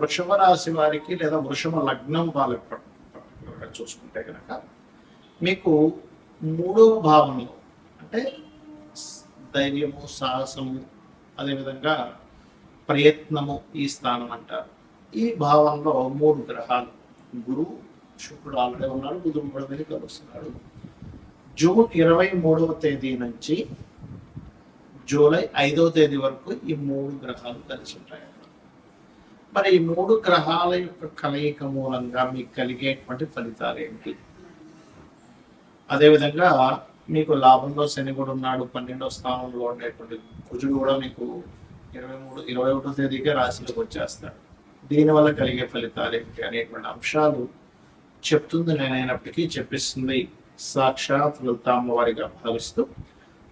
వృషభ రాశి వారికి లేదా వృషభ లగ్నం వాళ్ళకి చూసుకుంటే కనుక మీకు 3వ భావంలో అంటే ధైర్యము, సాహసము, అదేవిధంగా ప్రయత్నము ఈ స్థానం అంటారు. ఈ భావంలో 3 గ్రహాలు, గురువు, శుక్రుడు ఆల్రెడీ ఉన్నాడు, బుధుడు కూడా మీద కలుస్తున్నాడు. జూన్ 23వ తేదీ నుంచి జూలై 5వ తేదీ వరకు ఈ 3 గ్రహాలు కలిసి ఉంటాయి. మరి ఈ 3 గ్రహాల యొక్క కలయిక మూలంగా మీకు కలిగేటువంటి ఫలితాలు ఏంటి? అదేవిధంగా మీకు లాభంలో శని కూడా ఉన్నాడు, 12వ స్థానంలో ఉండేటువంటి కుజుడు కూడా మీకు 21వ తేదీకే రాశిలోకి వచ్చేస్తాడు. దీనివల్ల కలిగే ఫలితాలు ఏంటి అనేటువంటి అంశాలు చెప్తుంది నేనైనప్పటికీ చెప్పిస్తుంది సాక్షాత్ లలిత అమ్మవారిగా భావిస్తూ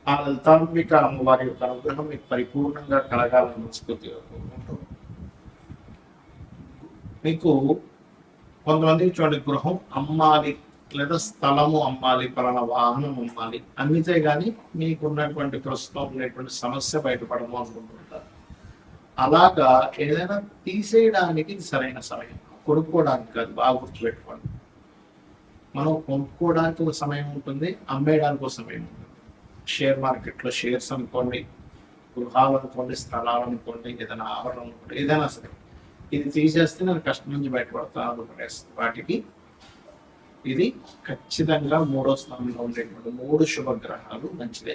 ఆ లలితాంబిక అమ్మవారి యొక్క అనుగ్రహం మీకు పరిపూర్ణంగా కలగాలని మనస్ఫూర్తిగా కోరుకుంటూ, మీకు కొంతమందికి చూడండి గృహం అమ్మాలి లేదా స్థలము అమ్మాలి, పలానా వాహనం అమ్మాలి, అమ్మితే కానీ మీకు ఉన్నటువంటి ప్రస్తుతం ఉన్నటువంటి సమస్య బయటపడము అనుకుంటుంటారు. అలాగా ఏదైనా తీసేయడానికి సరైన సమయం, కొనుక్కోవడానికి కాదు. బాగా గుర్తుపెట్టుకోండి, మనం కొనుక్కోవడానికి ఒక సమయం ఉంటుంది, అమ్మేయడానికి ఒక సమయం ఉంటుంది. షేర్ మార్కెట్లో షేర్స్ అనుకోండి, గృహాలు అనుకోండి, స్థలాలు అనుకోండి, ఏదైనా ఆభరణం అనుకోండి, ఏదైనా సరే ఇది తీసేస్తే నేను కష్టం నుంచి బయటపడతాను పడేస్తుంది. వాటికి ఇది ఖచ్చితంగా 3వ స్థానంలో ఉండేటువంటి 3 శుభగ్రహాలు మంచిదే.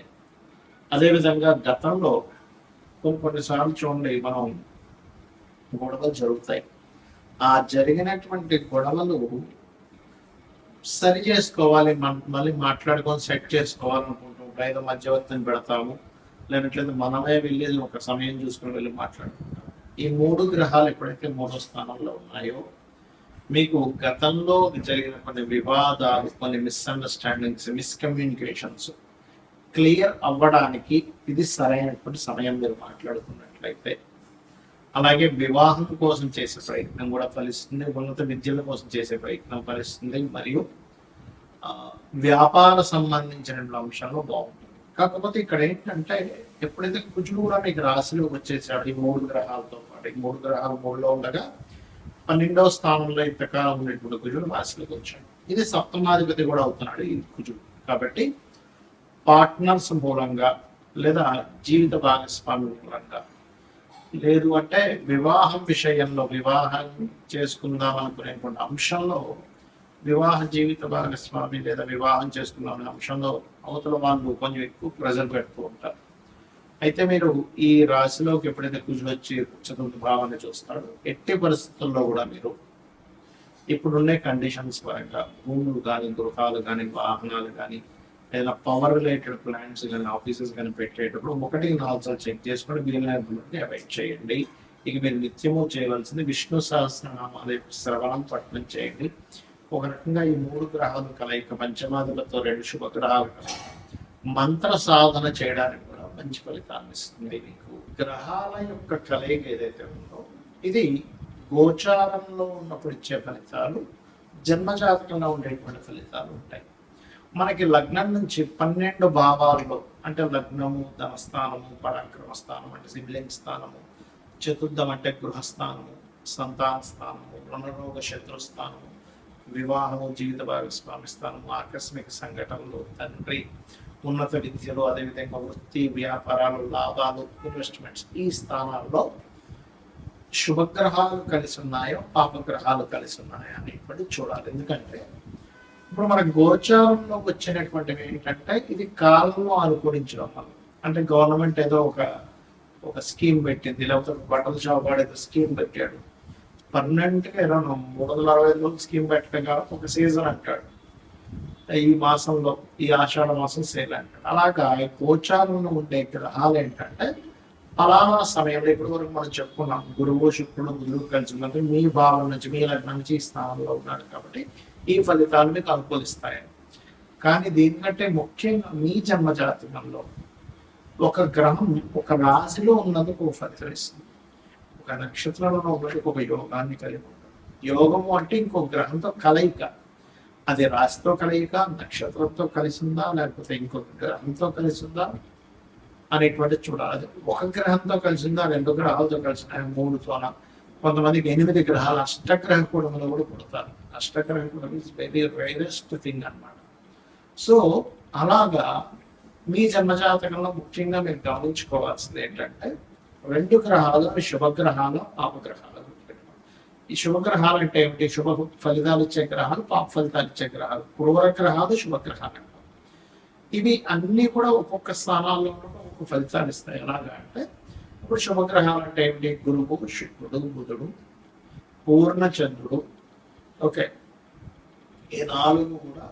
అదేవిధంగా గతంలో కొన్నిసార్లు చూడండి మనం గొడవలు జరుగుతాయి. ఆ జరిగినటువంటి గొడవలు సరి చేసుకోవాలి, మళ్ళీ మాట్లాడుకొని సెట్ చేసుకోవాలనుకుంటాం. ఏదో మధ్యవర్తిని పెడతాము, లేనట్లేదు మనమే వెళ్ళి ఒక సమయం చూసుకుని వెళ్ళి మాట్లాడుకుంటాం. ఈ 3 గ్రహాలు ఎప్పుడైతే 3వ స్థానంలో ఉన్నాయో మీకు గతంలో జరిగిన కొన్ని వివాదాలు, కొన్ని మిస్అండర్స్టాండింగ్స్, మిస్కమ్యూనికేషన్స్ క్లియర్ అవ్వడానికి ఇది సరైనటువంటి సమయం మీరు మాట్లాడుకున్నట్లయితే. అలాగే వివాహం కోసం చేసే ప్రయత్నం కూడా ఫలిస్తుంది, ఉన్నత విద్యల కోసం చేసే ప్రయత్నం ఫలిస్తుంది, మరియు వ్యాపార సంబంధించిన అంశాలు బాగుంటుంది. కాకపోతే ఇక్కడ ఏంటంటే ఎప్పుడైతే కుజుడు కూడా మీకు రాశిలోకి వచ్చేసాడు ఈ 3 గ్రహాలతో పాటు, ఈ 3 గ్రహాలు 3లో ఉండగా 12వ స్థానంలో ఇంతకాలం ఉండేటువంటి కుజుడు రాశిలోకి వచ్చాడు. ఇది సప్తమాధిపతి కూడా అవుతున్నాడు ఈ కుజుడు. కాబట్టి పార్ట్నర్స్ మూలంగా లేదా జీవిత భాగస్వామి మూలంగా, లేదు అంటే వివాహం విషయంలో, వివాహం చేసుకుందాం అనుకునేటువంటి అంశంలో, వివాహ జీవిత భాగస్వామి లేదా వివాహం చేసుకుందాం అనే అంశంలో అవతల వాళ్ళు కొంచెం ఎక్కువ ప్రెజర్ పెడుతూ ఉంటారు. అయితే మీరు ఈ రాశిలోకి ఎప్పుడైతే కుజుడు వచ్చి చతుర్థ భావాన్ని చూస్తాడో ఎట్టి పరిస్థితుల్లో కూడా మీరు ఇప్పుడున్నే కండిషన్స్ పరంగా భూములు కానీ, గృహాలు కానీ, వాహనాలు కానీ, ఏదైనా పవర్ రిలేటెడ్ ప్లాంట్స్ కానీ, ఆఫీసెస్ కానీ పెట్టేటప్పుడు 1-4 సార్లు చెక్ చేసుకొని వీలైనటువంటి అవాయిడ్ చేయండి. ఇక మీరు నిత్యము చేయవలసింది విష్ణు సహస్రనామాలు శ్రవణం పఠనం చేయండి. ఒక రకంగా ఈ 3 గ్రహాలు కలయిక, పంచమాదులతో 2 శుభగ్రహాలు కలయిక మంత్ర సాధన చేయడానికి కూడా మంచి ఫలితాన్ని ఇస్తుంది. మీకు గ్రహాల యొక్క కలయిక ఏదైతే ఉందో ఇది గోచారంలో ఉన్నప్పుడు ఇచ్చే ఫలితాలు, జన్మజాతకంలో ఉండేటువంటి ఫలితాలు ఉంటాయి. మనకి లగ్నం నుంచి 12 భావాల్లో అంటే లగ్నము, ధనస్థానము, పరాక్రమ స్థానం అంటే సిబ్లింగ్ స్థానము, చతుర్థం అంటే గృహస్థానము, సంతాన స్థానము, రుణరోగ శత్రుస్థానము, వివాహము, జీవిత భాగస్వామి స్థానము, ఆకస్మిక సంఘటనలు, తండ్రి, ఉన్నత విద్యలు, అదేవిధంగా వృత్తి, వ్యాపారాలు, లాభాలు, ఇన్వెస్ట్మెంట్స్, ఈ స్థానాల్లో శుభగ్రహాలు కలిసి ఉన్నాయో పాపగ్రహాలు కలిసి ఉన్నాయో అనేటువంటి చూడాలి. ఎందుకంటే ఇప్పుడు మన గోచారంలోకి వచ్చినటువంటివి ఏంటంటే ఇది కాలంలో అనుకూలించడం వల్ల, అంటే గవర్నమెంట్ ఏదో ఒక స్కీమ్ పెట్టింది, లేకపోతే బట్టల షాప్ వాడు ఏదో స్కీమ్ పెట్టాడు, పర్మనెంట్గా ఏదో 365 రోజులు స్కీమ్ పెట్టడం కాబట్టి ఒక సీజన్ అంటాడు, ఈ మాసంలో ఈ ఆషాఢ మాసం సేల్ అంటాడు. అలాగా ఈ గోచారంలో ఉండే గ్రహాలు ఏంటంటే ఫలానా సమయంలో ఇప్పటి వరకు మనం చెప్పుకున్నాం గురువు, శుక్రుడు, బుధుడు కలిసి ఉన్నది మీ భావం నుంచి, మీ లగ్నం నుంచి ఈ స్థానంలో ఉన్నాడు కాబట్టి ఈ ఫలితాలు మీకు అనుకూలిస్తాయి. కానీ దీనికంటే ముఖ్యంగా మీ జన్మ జాతకంలో ఒక గ్రహం ఒక రాశిలో ఉన్నందుకు ఒక ఫలితం ఇస్తుంది, ఒక నక్షత్రంలో ఉన్నందుకు ఒక యోగాన్ని కలిగి ఉంటుంది. యోగము అంటే ఇంకొక గ్రహంతో కలయిక, అది రాశితో కలయిక, నక్షత్రంతో కలిసి ఉందా, లేకపోతే ఇంకొక గ్రహంతో కలిసి ఉందా అనేటువంటి చూడాలి. ఒక గ్రహంతో కలిసి ఉందా, 2 గ్రహాలతో కలిసి 3తోన, కొంతమందికి 8 గ్రహాలు అష్టగ్రహ కూడంలో కూడా పుడతారు. అష్టగ్రహ కూడం ఇస్ వెరీ రేరెస్ట్ థింగ్ అన్నమాట. సో అలాగా మీ జన్మజాతకంలో ముఖ్యంగా మీరు గమనించుకోవాల్సింది ఏంటంటే 2 గ్రహాలు అవి శుభగ్రహాలు, పాపగ్రహాలు. ఈ శుభగ్రహాలు అంటే ఏమిటి? శుభ ఫలితాలు ఇచ్చే గ్రహాలు, పాప ఫలితాలు ఇచ్చే గ్రహాలు. క్రూర గ్రహాలు, శుభగ్రహాలు. ఇవి అన్ని కూడా ఒక్కొక్క స్థానాల్లో ఒక్కొక్క ఫలితాలు ఇస్తాయి. ఎలాగా అంటే ఇప్పుడు శుభగ్రహాలు అంటే ఏమిటి? గురువు, శుక్రుడు, బుధుడు, పూర్ణచంద్రుడు. ఓకే, ఈ 4 కూడా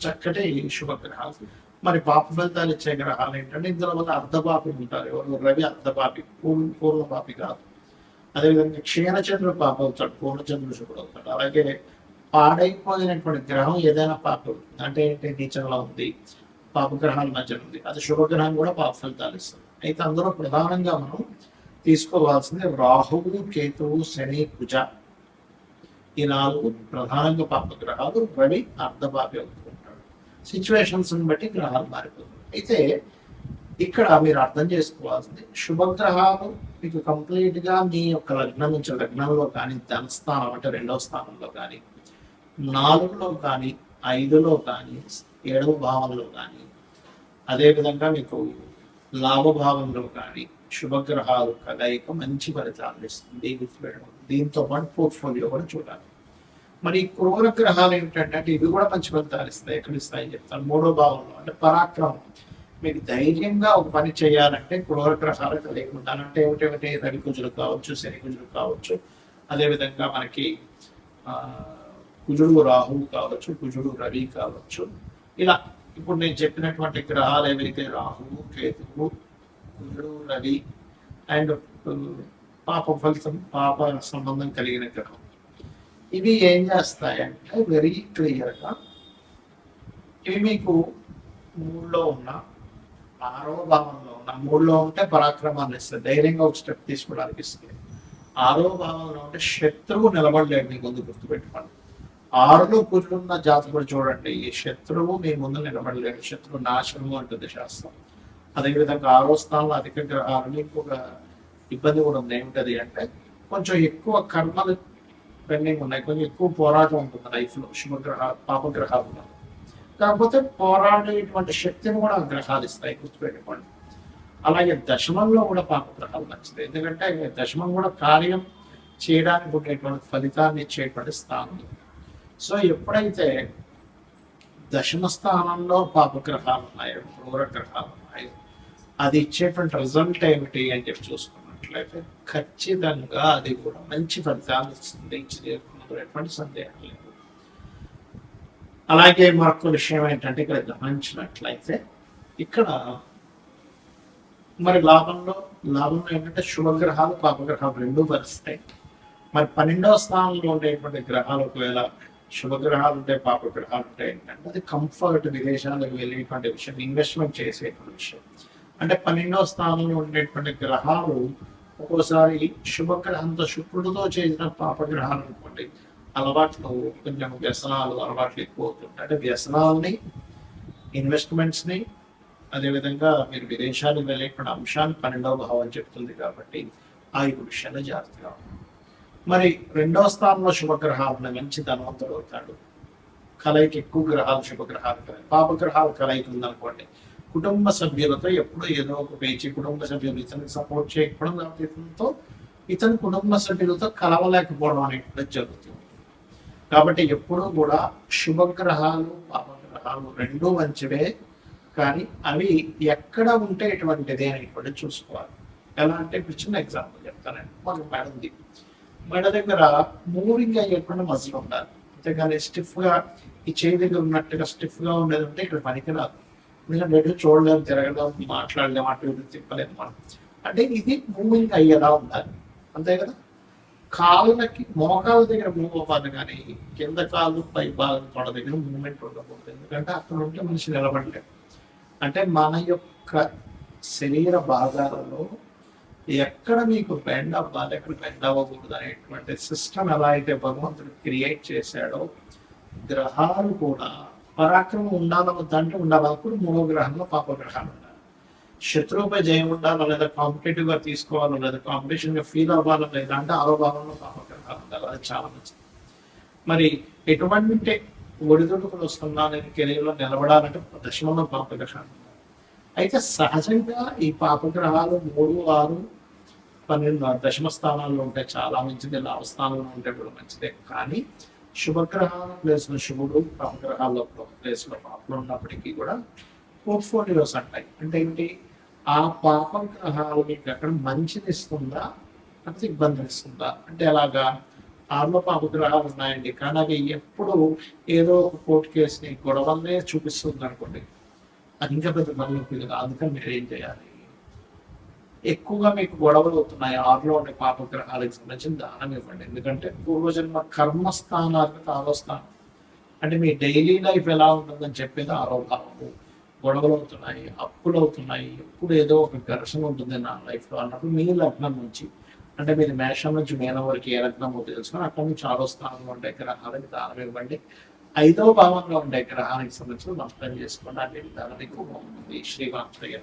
చక్కటి శుభగ్రహాలు. మరి పాప ఫలితాలు ఇచ్చే గ్రహాలు ఏంటంటే ఇందులో వల్ల అర్ధపాపి ఉంటారు. ఎవరు? రవి అర్ధపాపి, పూర్ణపాపి కాదు. అదేవిధంగా క్షీణచంద్రుడు పాప అవుతాడు, పూర్ణచంద్రుడు శుభుడు అవుతాడు. అలాగే పాడైపోయినటువంటి గ్రహం ఏదైనా పాప అంటే ఏంటి? నీచంలో ఉంది, పాపగ్రహాల మధ్య ఉంది, అది శుభగ్రహం కూడా పాప ఫలితాలు ఇస్తుంది. అయితే అందులో ప్రధానంగా మనం తీసుకోవాల్సింది రాహువు, కేతువు, శని, కుజ. ఈ 4 ప్రధానంగా పాపగ్రహాలు. రవి అర్ధపాపి అవుతుంటాడు. సిచ్యువేషన్స్ బట్టి గ్రహాలు మారిపోతుంది. అయితే ఇక్కడ మీరు అర్థం చేసుకోవాల్సింది శుభగ్రహాలు మీకు కంప్లీట్ గా మీ యొక్క లగ్నం నుంచి లగ్నంలో కానీ, ధనస్థానం అంటే 2వ స్థానంలో కానీ, 4లో కానీ, 5లో కానీ, 7వ భావంలో కానీ, అదేవిధంగా మీకు లాభభావంలో కానీ శుభగ్రహాలు కలయిక మంచి ఫలితాలు ఇస్తుంది. దీంతో పాటు పోర్ట్ఫోలియో కూడా చూడాలి. మరి క్రూర గ్రహాలు ఏంటంటే ఇవి కూడా మంచి ఫలితాలు ఇస్తాయి. ఎక్కడ ఇస్తాయని చెప్తాను. 3వ భావంలో అంటే పరాక్రమం. మీకు ధైర్యంగా ఒక పని చేయాలంటే క్రూర గ్రహాలు కలయిక అంటే ఏమిటేమిటి? రవి కుజులు కావచ్చు, శని కుజులు కావచ్చు, అదేవిధంగా మనకి కుజుడు రాహువు కావచ్చు, కుజుడు రవి కావచ్చు. ఇలా ఇప్పుడు నేను చెప్పినటువంటి గ్రహాలు ఏవైతే రాహువు, కేతువు, కుజుడు, రవి అండ్ పాప ఫలితం, పాప సంబంధం కలిగిన గ్రహం, ఇవి ఏం చేస్తాయంటే వెరీ క్లియర్గా ఇవి మీకు 3లో ఉన్న, 6వ భావంలో ఉన్న, 3లో ఉంటే పరాక్రమాన్ని ఇస్తుంది, ధైర్యంగా ఒక స్టెప్ తీసుకోవడానికి ఇస్తుంది. 6వ భావంలో ఉంటే శత్రువు నిలబడలేడు మీ ముందు, గుర్తుపెట్టుకోండి. 6లో కూర్చున్న జాతకుడు చూడండి, ఈ శత్రువు మీ ముందు నిలబడలేడు, శత్రువు నాశనము అంటుంది శాస్త్రం. అదేవిధంగా 6వ స్థానంలో అధిక గ్రహాలు ఇంకొక ఇబ్బంది కూడా ఉంది. ఏమిటది అంటే కొంచెం ఎక్కువ కర్మలు పెండింగ్ ఉన్నాయి, కొంచెం ఎక్కువ పోరాటం ఉంటుంది లైఫ్లో శుభగ్రహాలు, పాపగ్రహాలు. కాకపోతే పోరాడేటువంటి శక్తిని కూడా గ్రహాలు ఇస్తాయి, గుర్తుపెట్టుకోండి. అలాగే దశమంలో కూడా పాపగ్రహాలు నచ్చుతాయి, ఎందుకంటే దశమం కూడా కార్యం చేయడానికి ఉండేటువంటి ఫలితాన్ని ఇచ్చేటువంటి స్థానం. సో ఎప్పుడైతే దశమ స్థానంలో పాపగ్రహాలు ఉన్నాయో, క్రూర గ్రహాలు ఉన్నాయో, అది ఇచ్చేటువంటి రిజల్ట్ ఏమిటి అని చెప్పి చూసుకున్నట్లయితే ఖచ్చితంగా అది కూడా మంచి ఫలితాలు ఇస్తుంది, ఎటువంటి సందేహం లేదు. అలాగే మరొక విషయం ఏంటంటే ఇక్కడ గమనించినట్లయితే ఇక్కడ మరి లాభంలో ఏంటంటే శుభగ్రహాలు, పాపగ్రహాలు 2 వరుస్తాయి. మరి 12వ స్థానంలో ఉండేటువంటి గ్రహాలు ఒకవేళ శుభగ్రహాలు ఉంటే, పాపగ్రహాలు ఉంటే ఏంటంటే అది కంఫర్ట్, విదేశాలకు వెళ్ళేటువంటి విషయం, ఇన్వెస్ట్మెంట్ చేసేటువంటి విషయం. అంటే 12వ స్థానంలో ఉండేటువంటి గ్రహాలు ఒక్కోసారి శుభగ్రహంతో, శుక్రుడితో చేసిన పాపగ్రహాలు అనుకోండి, అలవాట్లు కొంచెం వ్యసనాలు అలవాట్లు ఎక్కువ అవుతుంటాయి. అంటే వ్యసనాలని, ఇన్వెస్ట్మెంట్స్ని, అదేవిధంగా మీరు విదేశాలకు వెళ్ళేటువంటి అంశాన్ని 12వ భావం చెప్తుంది. కాబట్టి ఆ యొక్క విషయాన్ని జాగ్రత్తగా ఉంటుంది. మరి 2వ స్థానంలో శుభగ్రహాలు మంచి ధనవంతుడు అవుతాడు. కలయిక ఎక్కువ గ్రహాలు, శుభగ్రహాలు కలయిక, పాపగ్రహాలు కలయిక ఉందనుకోండి, కుటుంబ సభ్యులతో ఎప్పుడూ ఏదో ఒక పేచి, కుటుంబ సభ్యులు ఇతనికి సపోర్ట్ చేయకపోవడం, లేకపోతే ఇతని కుటుంబ సభ్యులతో కలవలేకపోవడం అనేటువంటి జరుగుతుంది. కాబట్టి ఎప్పుడూ కూడా శుభగ్రహాలు, పాపగ్రహాలు 2 మంచివే, కానీ అవి ఎక్కడ ఉంటే ఎటువంటిది అనేటువంటి చూసుకోవాలి. ఎలా అంటే ఇప్పుడు చిన్న ఎగ్జాంపుల్ చెప్తానండి. మాకు మెడ ఉంది, మెడ దగ్గర మూవింగ్ అయ్యేటువంటి మజిల్ ఉండాలి, అంతేగాని స్టిఫ్గా ఈ చేయి దగ్గర ఉన్నట్టుగా స్టిఫ్గా ఉండేది ఉంటే ఇక్కడ పనికిరాదు. ఎందుకంటే ఎటు చూడలేము, తిరగలేము, మాట్లాడలేము, అటు ఇటు తిప్పలేము మనం. అంటే ఇది మూవింగ్ అయ్యేలా ఉండాలి, అంతే కదా. కాళ్ళకి, మోకాళ్ళ దగ్గర మూవ్ అవ్వాలి, కానీ కింద కాళ్ళు, పై భాగం తొడ దగ్గర మూవ్మెంట్ ఉండకూడదు. ఎందుకంటే అక్కడ ఉంటే మనిషి నిలబడలేదు. అంటే మన యొక్క శరీర భాగాలలో ఎక్కడ మీకు బెండ్ అవ్వాలి, ఎక్కడ బెండ్ అవ్వకూడదు అనేటువంటి సిస్టమ్ ఎలా అయితే భగవంతుడు క్రియేట్ చేశాడో, గ్రహాలు కూడా పరాక్రమం ఉండాలవద్దంటే ఉండాలన్నప్పుడు 3వ గ్రహంలో పాపగ్రహాలు ఉండాలి. శత్రువుపై జయం ఉండాలా, లేదా కాంపిటేటివ్ గా తీసుకోవాలా, లేదా కాంపిటీషన్ గా ఫీల్ అవ్వాలా, లేదా అంటే ఆరో భావంలో పాపగ్రహాలు ఉండాలి. అది చాలా మంచిది. మరి ఎటువంటి ఒడిదుడుకులు వస్తున్నా నేను కెరీర్ లో నిలబడాలంటే దశమంలో పాపగ్రహాలు ఉండాలి. అయితే సహజంగా ఈ పాపగ్రహాలు 3, 6, 12 దశమ స్థానాల్లో ఉంటే చాలా మంచిది, లాభస్థానంలో ఉంటే కూడా మంచిదే. కానీ శుభగ్రహాల ప్లేస్ లో శివుడు, పాపగ్రహాల్లో ప్లేస్ లో పాపలు ఉన్నప్పటికీ కూడా పోర్ట్ఫోలియోస్ అంటాయి. అంటే ఏంటి, ఆ పాపం గ్రహాలు మీకు అక్కడ మంచిని ఇస్తుందా లేకపోతే ఇబ్బంది ఇస్తుందా అంటే ఎలాగా. ఆరులో పాప గ్రహాలు ఉన్నాయండి, కానీ అవి ఎప్పుడు ఏదో ఒక కోర్టు కేసుని గొడవలనే చూపిస్తుంది అనుకోండి, అది ఇంకా పెద్ద తలనొప్పి కదా. అందుకని మీరు ఏం చేయాలి, ఎక్కువగా మీకు గొడవలు అవుతున్నాయి, ఆరులో ఉండే పాప గ్రహాలకు సంబంధించిన దానం ఇవ్వండి. ఎందుకంటే పూర్వజన్మ కర్మస్థానాలకు ఆరో స్థానం, అంటే మీ డైలీ లైఫ్ ఎలా ఉంటుందని చెప్పేది ఆరో భావము. గొడవలు అవుతున్నాయి, అప్పులు అవుతున్నాయి, ఎప్పుడు ఏదో ఒక ఘర్షణ ఉంటుంది నా లైఫ్లో అన్నప్పుడు మీ లగ్నం నుంచి, అంటే మీరు మేషం నుంచి మీనం వరకు ఏ లగ్నమో తెలుసుకొని అక్కడ నుంచి ఆరో స్థానంలో ఉండే గ్రహాలకు దానం ఇవ్వండి. 5వ భావంలో ఉండే గ్రహానికి సంబంధించిన నష్టం చేసుకోండి. అన్ని విధాలు మీకు బాగుంటుంది. శ్రీమాత్రయ్య.